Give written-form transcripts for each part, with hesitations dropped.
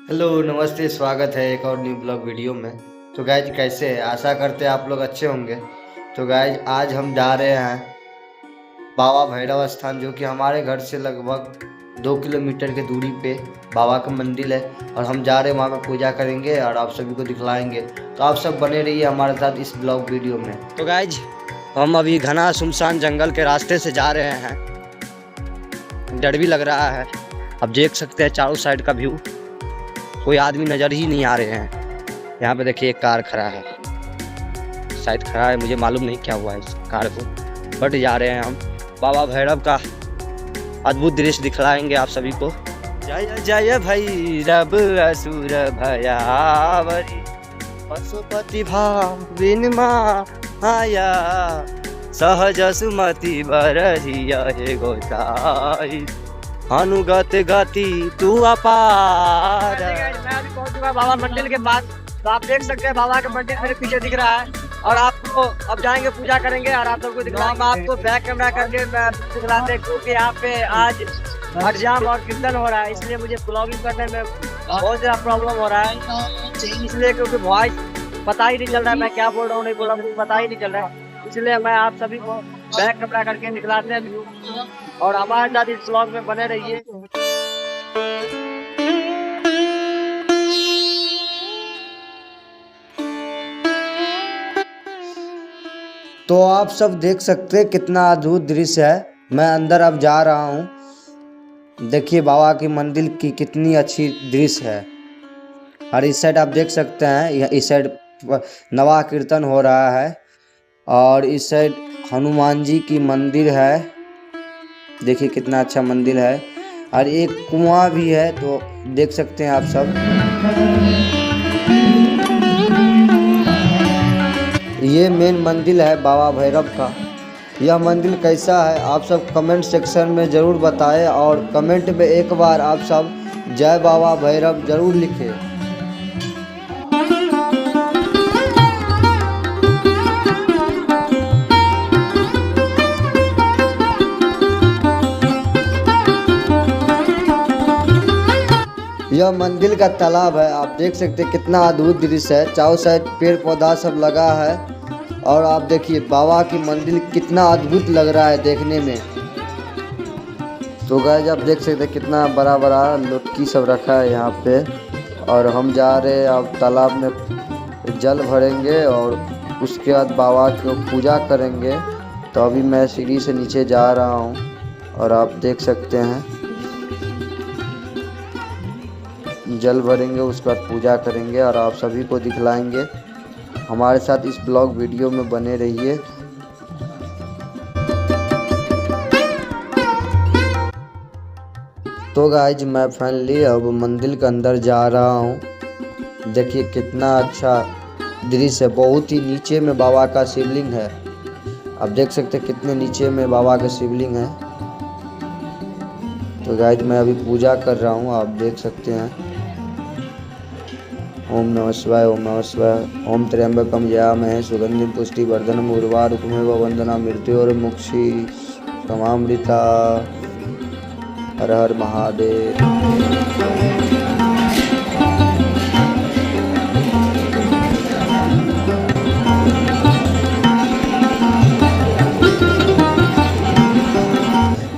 Hello नमस्ते, स्वागत है एक और न्यू ब्लॉग वीडियो में। तो गाइज कैसे हैं? आशा करते हैं आप लोग अच्छे होंगे। तो गाइज आज हम जा रहे हैं बाबा भैरव स्थान, जो कि हमारे घर से लगभग 2 किलोमीटर की दूरी पे बाबा का मंदिर है। और हम जा रहे हैं वहाँ पे पूजा करेंगे और आप सभी को दिखलाएंगे। तो आप सब बने रहिए हमारे साथ इस ब्लॉग वीडियो में। तो गाइज हम अभी घना सुनसान जंगल के रास्ते से जा रहे हैं। डर भी लग रहा है। अब देख सकते हैं चारों साइड का व्यू, कोई आदमी नज़र ही नहीं आ रहे हैं। यहाँ पे देखिए एक कार खड़ा है, शायद खड़ा है, मुझे मालूम नहीं क्या हुआ है इस कार को। बट जा रहे हैं हम बाबा भैरव का अद्भुत दृश्य दिखलाएंगे आप सभी को। जय जय भैरव असुर भयावरी पशुपति भाविन माया सहज सुमति बरहिया हे गोसाई अनुगत गति तू अपार। मैं अभी पहुंच चुका बाबा मंदिर के पास। तो आप देख सकते हैं बाबा का मंदिर मेरे पीछे दिख रहा है। और आपको अब जाएंगे पूजा करेंगे और आप सबको दिखलाएंगे। आपको बैक कैमरा करके दिखलाते हैं, क्योंकि यहाँ पे आज हरजाम और कीर्तन हो रहा है, इसलिए मुझे ब्लॉगिंग करने में बहुत ज़्यादा प्रॉब्लम हो रहा है। इसलिए क्योंकि वॉइस पता ही नहीं चल रहा है, मैं क्या बोल रहा हूँ नहीं बोल रहा हूँ, मुझे पता ही नहीं चल रहा है। इसलिए मैं आप सभी को बैक कैमरा करके दिखलाते हैं और हमारे साथ इस ब्लॉग में बने रहिए। तो आप सब देख सकते हैं कितना अद्भुत दृश्य है। मैं अंदर अब जा रहा हूँ। देखिए बाबा की मंदिर की कितनी अच्छी दृश्य है। और इस साइड आप देख सकते हैं, इस साइड नवा कीर्तन हो रहा है और इस साइड हनुमान जी की मंदिर है। देखिए कितना अच्छा मंदिर है। और एक कुआं भी है, तो देख सकते हैं आप सब। ये मेन मंदिर है बाबा भैरव का। यह मंदिर कैसा है आप सब कमेंट सेक्शन में ज़रूर बताएं। और कमेंट में एक बार आप सब जय बाबा भैरव ज़रूर लिखें। यह मंदिर का तालाब है, आप देख सकते हैं कितना अद्भुत दृश्य है। चारों साइड पेड़ पौधा सब लगा है। और आप देखिए बाबा की मंदिर कितना अद्भुत लग रहा है देखने में। तो गाइस आप देख सकते हैं कितना बड़ा बड़ा लोटकी सब रखा है यहाँ पे। और हम जा रहे हैं अब तालाब में जल भरेंगे और उसके बाद बाबा की पूजा करेंगे। तो अभी मैं सीढ़ी से नीचे जा रहा हूँ और आप देख सकते हैं जल भरेंगे, उसके बाद पूजा करेंगे और आप सभी को दिखलाएंगे। हमारे साथ इस ब्लॉग वीडियो में बने रहिए। तो गाइज मैं फाइनली अब मंदिर के अंदर जा रहा हूँ। देखिए कितना अच्छा दृश्य है। बहुत ही नीचे में बाबा का शिवलिंग है। आप देख सकते हैं कितने नीचे में बाबा का शिवलिंग है। तो गाइज मैं अभी पूजा कर रहा हूँ, आप देख सकते हैं। ओम नमः शिवाय, ओम नमः शिवाय। ओम त्र्यंबकम यजामहे सुगंधिं पुष्टिवर्धनम् उर्वारुकमेव वंदना मृत्योर्मुक्षी समामृता। हर हर महादेव।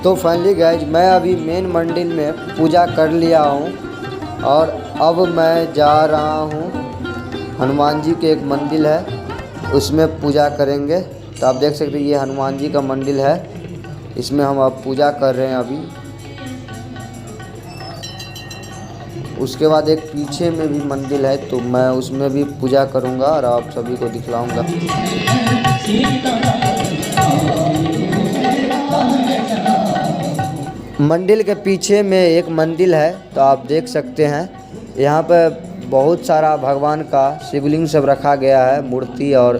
तो फाइनली गाइज मैं अभी मेन मंदिर में पूजा कर लिया हूँ और अब मैं जा रहा हूँ हनुमान जी के एक मंदिर है, उसमें पूजा करेंगे। तो आप देख सकते हैं ये हनुमान जी का मंदिर है, इसमें हम अब पूजा कर रहे हैं अभी। उसके बाद एक पीछे में भी मंदिर है, तो मैं उसमें भी पूजा करूँगा और आप सभी को दिखलाऊँगा। मंदिर के पीछे में एक मंदिर है, तो आप देख सकते हैं यहाँ पे बहुत सारा भगवान का शिवलिंग सब रखा गया है, मूर्ति। और